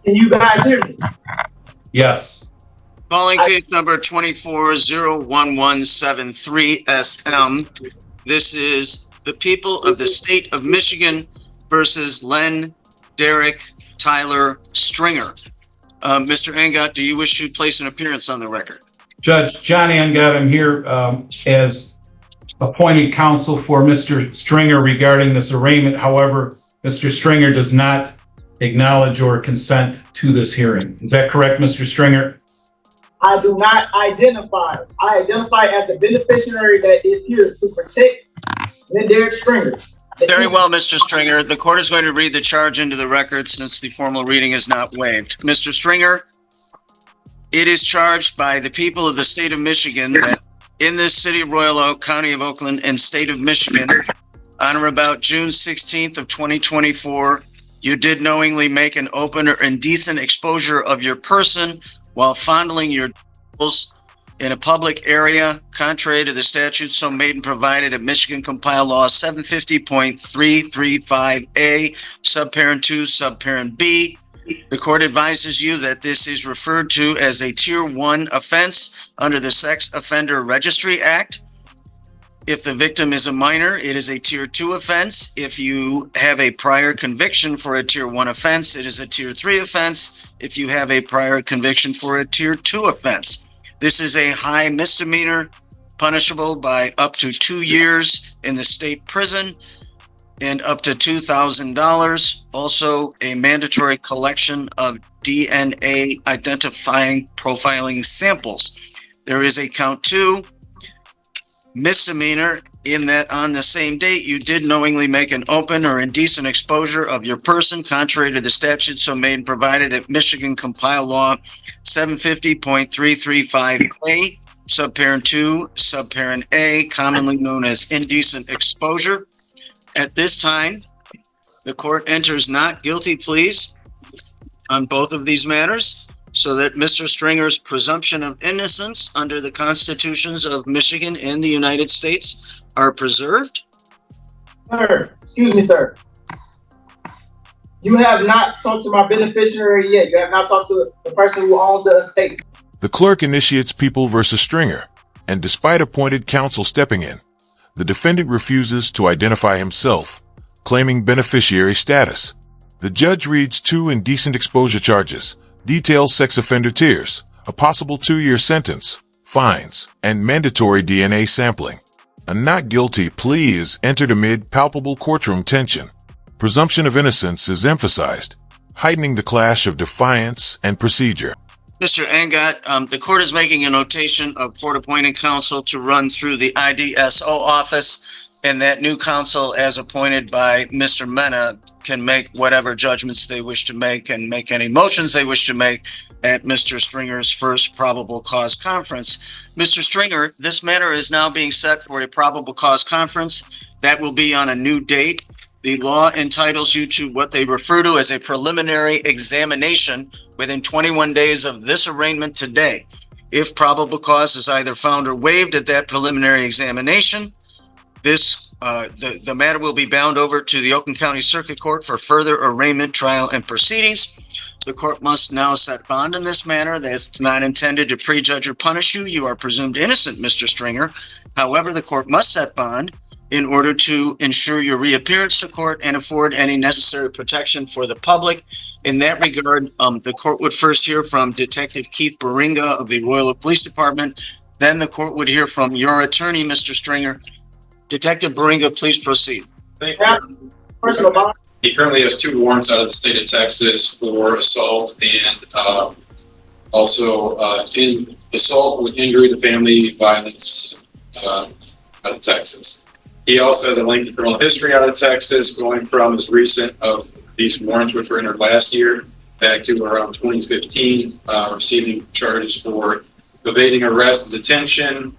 Can you guys hear me? Yes. Calling case number 24-01173 SM. This is the people of the state of Michigan versus Len Derek Tyler Stringer. Mr. Engott, do you wish to place an appearance on the record? Judge John Engott, I'm here as appointed counsel for Mr. Stringer regarding this arraignment. However, Mr. Stringer does not acknowledge or consent to this hearing. Is that correct, Mr. Stringer? I do not identify. I identify as the beneficiary that is here to protect Len Derek Stringer. Very well, Mr. Stringer. The court is going to read the charge into the record since the formal reading is not waived. Mr. Stringer, it is charged by the people of the state of Michigan that in this city of Royal Oak, county of Oakland, and state of Michigan, on or about June 16th of 2024, you did knowingly make an open or indecent exposure of your person while fondling your genitals in a public area, contrary to the statute so made and provided at Michigan Compile Law 750.335A, subparent 2, subparent B. The court advises you that this is referred to as a Tier 1 offense under the Sex Offender Registry Act. If the victim is a minor, it is a Tier 2 offense. If you have a prior conviction for a Tier 1 offense, it is a Tier 3 offense. If you have a prior conviction for a Tier 2 offense. This is a high misdemeanor, punishable by up to 2 years in the state prison and up to $2,000. Also, a mandatory collection of DNA identifying profiling samples. There is a count 2 misdemeanor in that on the same date you did knowingly make an open or indecent exposure of your person contrary to the statute so made and provided at Michigan Compile Law 750.335A, subparent 2, subparent A, commonly known as indecent exposure. At this time, the court enters not guilty pleas on both of these matters, so that Mr. Stringer's presumption of innocence under the constitutions of Michigan and the United States are preserved. Sir, excuse me, sir. You have not talked to my beneficiary yet. You have not talked to the person who owns the estate. The clerk initiates People versus Stringer, and despite appointed counsel stepping in, the defendant refuses to identify himself, claiming beneficiary status. The judge reads 2 indecent exposure charges, details sex offender tiers, a possible 2-year sentence, fines, and mandatory DNA sampling. A not guilty plea is entered amid palpable courtroom tension. Presumption of innocence is emphasized, heightening the clash of defiance and procedure. Mr. Engott, the court is making a notation of court-appointed counsel to run through the IDSO office, and that new counsel, as appointed by Mr. Mena, can make whatever judgments they wish to make and make any motions they wish to make at Mr. Stringer's first probable cause conference. Mr. Stringer, this matter is now being set for a probable cause conference. That will be on a new date. The law entitles you to what they refer to as a preliminary examination within 21 days of this arraignment today. If probable cause is either found or waived at that preliminary examination, the matter will be bound over to the Oakland County Circuit Court for further arraignment, trial, and proceedings. The court must now set bond in this manner. That's not intended to prejudge or punish you. You are presumed innocent, Mr. Stringer. However, the court must set bond in order to ensure your reappearance to court and afford any necessary protection for the public. In that regard, the court would first hear from Detective Keith Baringa of the Royal Oak Police Department. Then the court would hear from your attorney, Mr. Stringer. Detective Baringa, please proceed. Thank you. He currently has 2 warrants out of the state of Texas for assault and also in assault with injury to family violence out of Texas. He also has a lengthy criminal history out of Texas, going from as recent of these warrants, which were entered last year, back to around 2015, receiving charges for evading arrest and detention,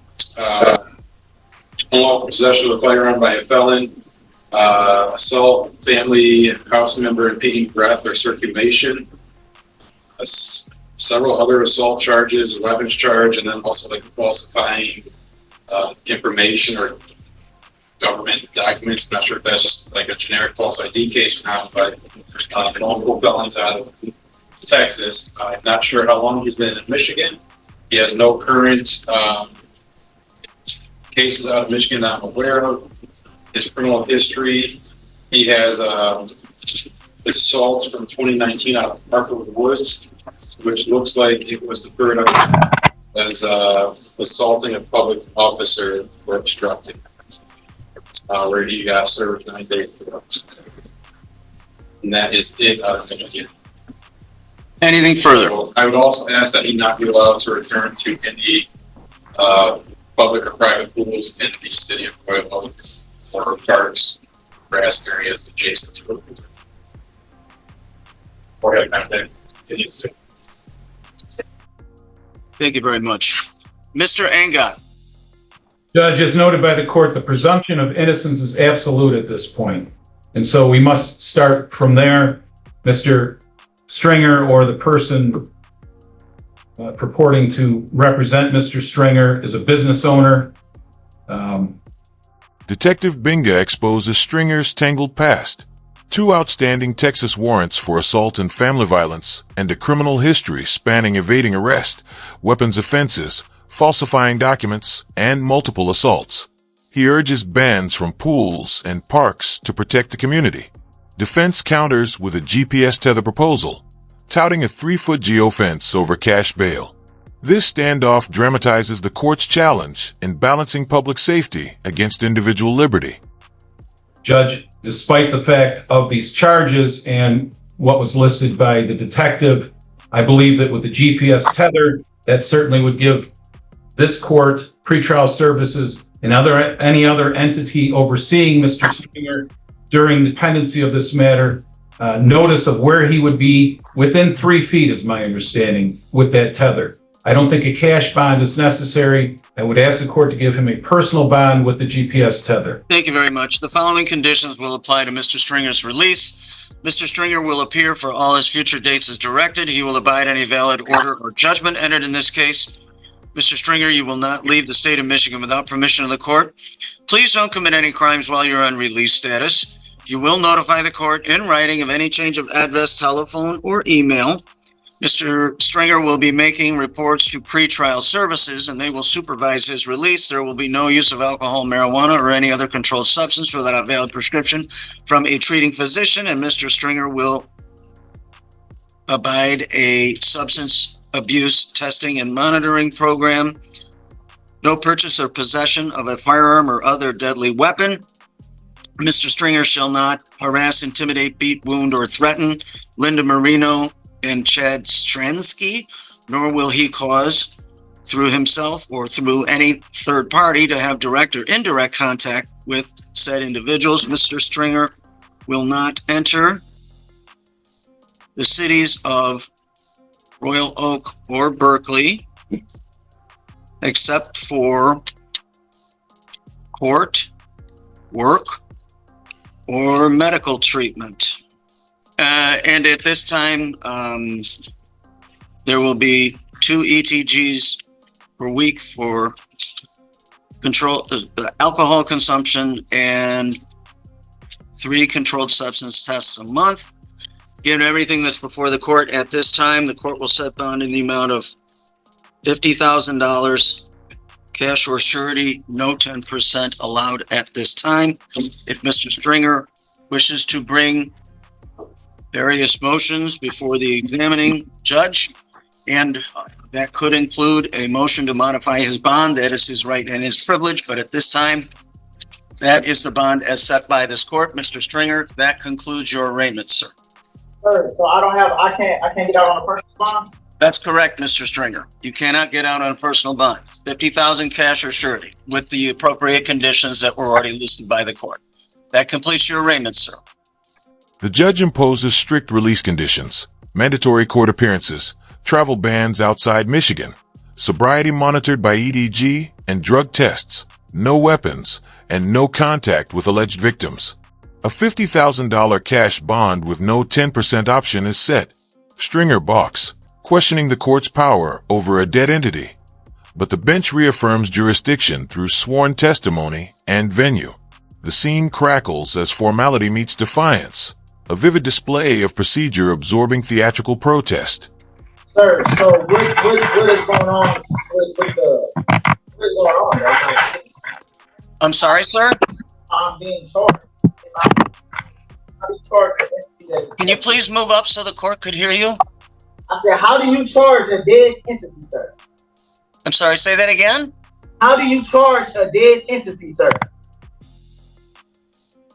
unlawful possession of a firearm by a felon, assault, family and house member impeding breath or circulation, several other assault charges, a weapons charge, and then also like falsifying information or government documents. I'm not sure if that's just like a generic false ID case or not, but multiple felons out of Texas. I'm not sure how long he's been in Michigan. He has no current cases out of Michigan that I'm aware of. His criminal history, he has assault from 2019 out of Parkwood Woods, which looks like it was deferred as assaulting a public officer or obstructing, where he got served 9 days ago. And that is it out of Michigan. Anything further? I would also ask that he not be allowed to return to any public or private pools in the city of Royal Oak or parks, grass areas adjacent to it. Or have that continue to. Thank you very much. Mr. Angot. Judge, as noted by the court, the presumption of innocence is absolute at this point. And so we must start from there. Mr. Stringer, or the person purporting to represent Mr. Stringer, is a business owner. Detective Binga exposes Stringer's tangled past. 2 outstanding Texas warrants for assault and family violence, and a criminal history spanning evading arrest, weapons offenses, falsifying documents, and multiple assaults. He urges bans from pools and parks to protect the community. Defense counters with a GPS tether proposal, touting a 3-foot geofence over cash bail. This standoff dramatizes the court's challenge in balancing public safety against individual liberty. Judge, despite the fact of these charges and what was listed by the detective, I believe that with the GPS tether, that certainly would give this court, pretrial services, and any other entity overseeing Mr. Stringer during the pendency of this matter, notice of where he would be within 3 feet, is my understanding, with that tether. I don't think a cash bond is necessary. I would ask the court to give him a personal bond with the GPS tether. Thank you very much. The following conditions will apply to Mr. Stringer's release. Mr. Stringer will appear for all his future dates as directed. He will abide any valid order or judgment entered in this case. Mr. Stringer, you will not leave the state of Michigan without permission of the court. Please don't commit any crimes while you're on release status. You will notify the court in writing of any change of address, telephone, or email. Mr. Stringer will be making reports to pretrial services, and they will supervise his release. There will be no use of alcohol, marijuana, or any other controlled substance without a valid prescription from a treating physician, and Mr. Stringer will abide a substance abuse testing and monitoring program. No purchase or possession of a firearm or other deadly weapon. Mr. Stringer shall not harass, intimidate, beat, wound, or threaten Linda Marino and Chad Stransky, nor will he cause, through himself or through any third party, to have direct or indirect contact with said individuals. Mr. Stringer will not enter the cities of Royal Oak or Berkeley except for court, work, or medical treatment. And at this time, there will be 2 ETGs per week for control alcohol consumption and 3 controlled substance tests a month. Given everything that's before the court at this time, the court will set bond in the amount of $50,000, cash or surety, no 10% allowed at this time. If Mr. Stringer wishes to bring various motions before the examining judge, and that could include a motion to modify his bond, that is his right and his privilege, but at this time, that is the bond as set by this court. Mr. Stringer, that concludes your arraignment, sir. Sir, so I can't get out on a personal bond? That's correct, Mr. Stringer. You cannot get out on a personal bond. 50,000 cash or surety with the appropriate conditions that were already listed by the court. That completes your arraignment, sir. The judge imposes strict release conditions, mandatory court appearances, travel bans outside Michigan, sobriety monitored by EDG, and drug tests, no weapons, and no contact with alleged victims. A $50,000 cash bond with no 10% option is set. Stringer balks, questioning the court's power over a dead entity. But the bench reaffirms jurisdiction through sworn testimony and venue. The scene crackles as formality meets defiance. a vivid display of procedure absorbing theatrical protest. Sir, so what is going on with the, what is going on right now? I'm sorry, sir? I'm being charged. I'm being charged for entity that is. Can you please move up so the court could hear you? I said, how do you charge a dead entity, sir? I'm sorry, say that again? How do you charge a dead entity, sir?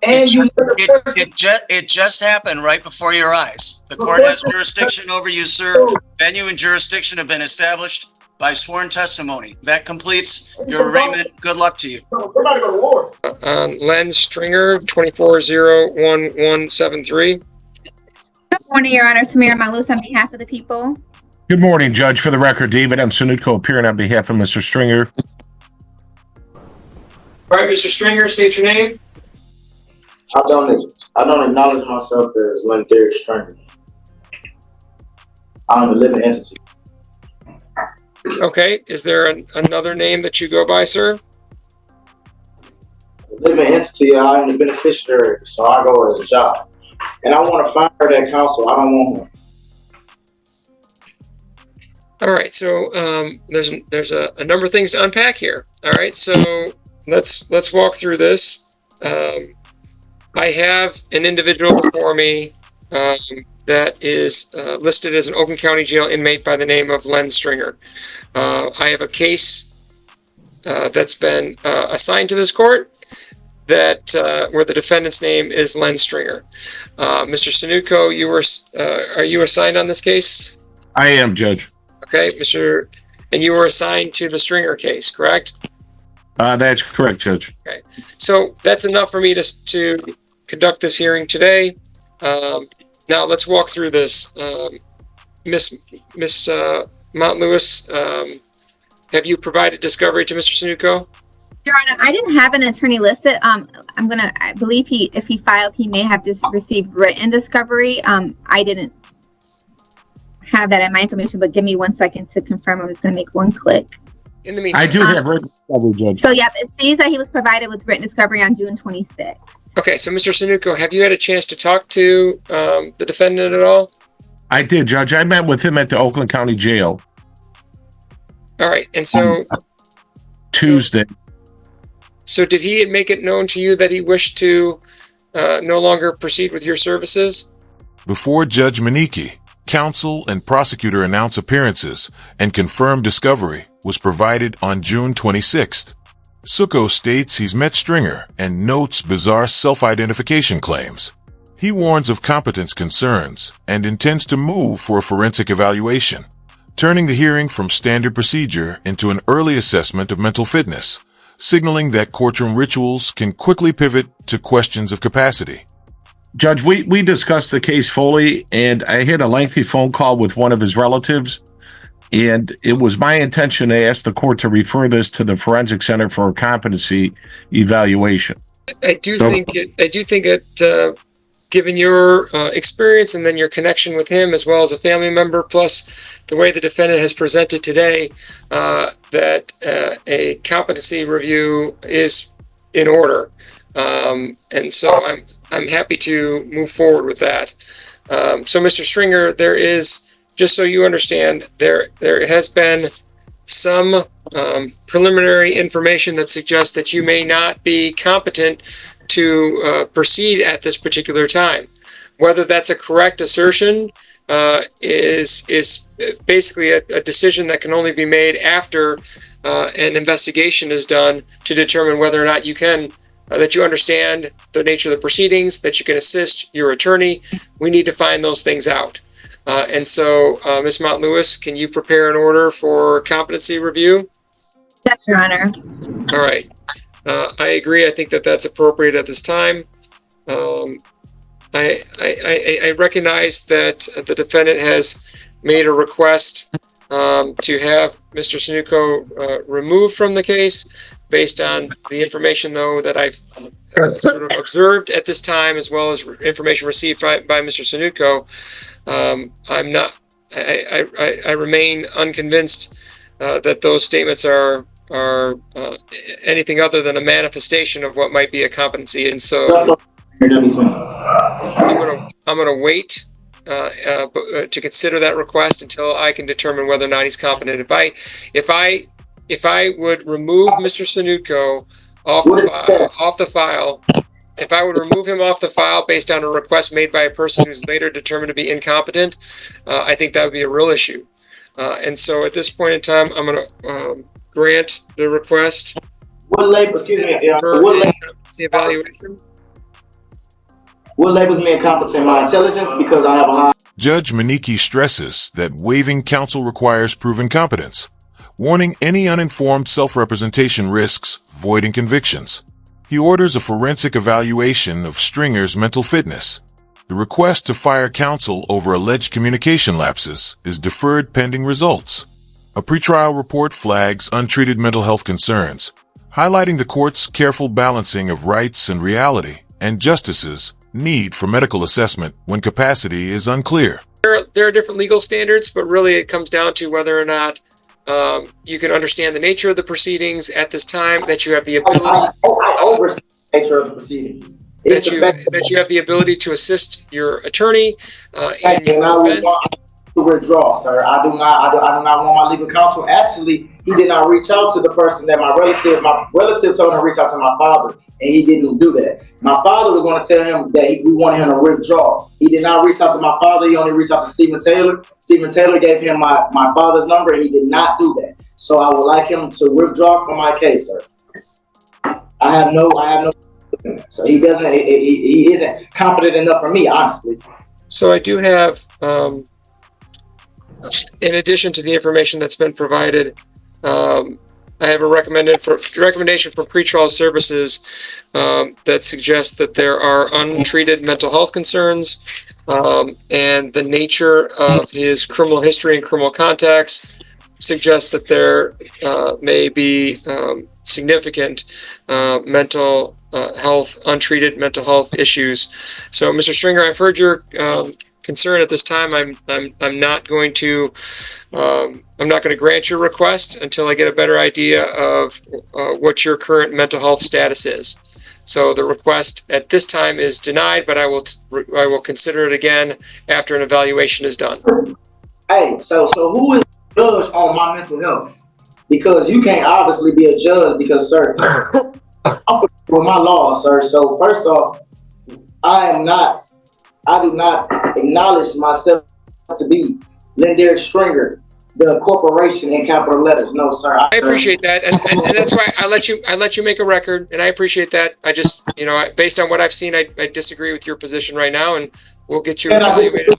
And It just happened right before your eyes. The court has jurisdiction over you, sir. Venue and jurisdiction have been established by sworn testimony. That completes your arraignment. Good luck to you. We're about to go to war. Len Stringer, 24-01173. Good morning, Your Honor. Samira Malus on behalf of the people. Good morning, Judge. For the record, David M. Sunuko appearing on behalf of Mr. Stringer. All right, Mr. Stringer, state your name. I don't acknowledge myself as Len Stringer. I'm a living entity. Okay, is there another name that you go by, sir? A living entity, I'm the beneficiary, so I go as a job. And I want to fire that counsel. I don't want him. All right, so there's a number of things to unpack here. All right, so let's walk through this. I have an individual before me that is listed as an Oakland County Jail inmate by the name of Len Stringer. I have a case that's been assigned to this court that where the defendant's name is Len Stringer. Mr. Sunuko, are you assigned on this case? I am, Judge. Okay, and you were assigned to the Stringer case, correct? That's correct, Judge. Okay, so that's enough for me to conduct this hearing today. Now let's walk through this. Miss Montlewis, have you provided discovery to Mr. Sunuko? Your Honor, I didn't have an attorney listed. I believe if he filed, he may have just received written discovery. I didn't have that in my information, but give me 1 second to confirm. I'm just going to make one click. In the meantime, I do have written discovery, Judge. So, yep, it sees that he was provided with written discovery on June 26th. okay, so Mr. Sunuko, have you had a chance to talk to the defendant at all? I did, Judge. I met with him at the Oakland County Jail All right, and so Tuesday. So did he make it known to you that he wished to no longer proceed with your services? Before Judge Maniki, counsel and prosecutor announce appearances and confirm discovery was provided on June 26th. Suko states he's met Stringer and notes bizarre self-identification claims. He warns of competence concerns and intends to move for a forensic evaluation, turning the hearing from standard procedure into an early assessment of mental fitness, signaling that courtroom rituals can quickly pivot to questions of capacity. Judge, we discussed the case fully, and I had a lengthy phone call with one of his relatives, and it was my intention to ask the court to refer this to the Forensic Center for a competency evaluation. I do think it, given your experience and then your connection with him as well as a family member, plus the way the defendant has presented today, that a competency review is in order. And so I'm happy to move forward with that. So Mr. Stringer, there is, just so you understand, there has been some preliminary information that suggests that you may not be competent to proceed at this particular time. Whether that's a correct assertion is basically a decision that can only be made after an investigation is done to determine whether or not you can, that you understand the nature of the proceedings, that you can assist your attorney. We need to find those things out. And so, Ms. Montlewis, can you prepare an order for competency review? Yes, Your Honor. All right. I agree. I think that that's appropriate at this time. I recognize that the defendant has made a request to have Mr. Sunuko removed from the case based on the information, though, that I've sort of observed at this time, as well as information received by Mr. Sunuko. I remain unconvinced that those statements are anything other than a manifestation of what might be a competency, and so I'm I'm going to wait to consider that request until I can determine whether or not he's competent. If I would remove Mr. Sanutko off the file, if I would remove him off the file based on a request made by a person who's later determined to be incompetent, I think that would be a real issue. And so at this point in time, I'm going to grant the request. What label? Excuse me. Evaluation. What labels me incompetent? My intelligence, because I have a high. Judge Maniki stresses that waiving counsel requires proven competence, warning any uninformed self-representation risks voiding convictions. He orders a forensic evaluation of Stringer's mental fitness. The request to fire counsel over alleged communication lapses is deferred pending results. A pretrial report flags untreated mental health concerns, highlighting the court's careful balancing of rights and reality and justice's need for medical assessment when capacity is unclear. There are different legal standards, but really it comes down to whether or not you can understand the nature of the proceedings at this time, that you have the ability. I oversee the nature of the proceedings. That you have the ability to assist your attorney in your defense. To withdraw, sir. I do not want my legal counsel. Actually, he did not reach out to the person that my relative told him to reach out to my father, and he didn't do that. My father was going to tell him that we wanted him to withdraw. He did not reach out to my father. He only reached out to Stephen Taylor. Stephen Taylor gave him my father's number, and he did not do that. So I would like him to withdraw from my case, sir. I have no. So he isn't competent enough for me, honestly. So I do have, in addition to the information that's been provided, I have a recommendation from pretrial services that suggests that there are untreated mental health concerns, and the nature of his criminal history and criminal contacts suggests that there may be significant mental health, untreated mental health issues. So, Mr. Stringer, I've heard your concern at this time. I'm not going to grant your request until I get a better idea of what your current mental health status is. So the request at this time is denied, but I will consider it again after an evaluation is done. Hey, so who is the judge on my mental health? Because you can't obviously be a judge because, sir, I'm with my law, sir. So first off, I do not acknowledge myself to be Lindare Stringer, the corporation in capital letters. No, sir. I appreciate that, and that's why I let you make a record, and I appreciate that. I just, based on what I've seen, I disagree with your position right now, and we'll get you evaluated.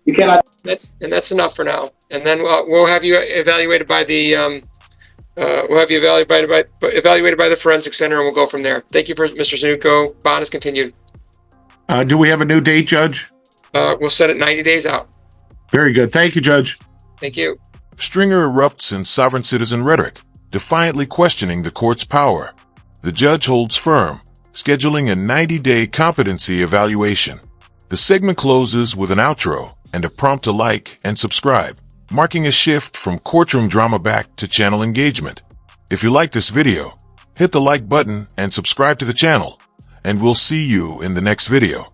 You cannot. That's enough for now, and then we'll have you evaluated by the evaluated by the forensic center, and we'll go from there. Thank you, Mr. Sanutko. Bond is continued. Do we have a new date, Judge? We'll set it 90 days out. Very good. Thank you, Judge. Thank you. Stringer erupts in sovereign citizen rhetoric, defiantly questioning the court's power. The judge holds firm, scheduling a 90-day competency evaluation. The segment closes with an outro and a prompt to like and subscribe, marking a shift from courtroom drama back to channel engagement. If you like this video, hit the like button and subscribe to the channel, and we'll see you in the next video.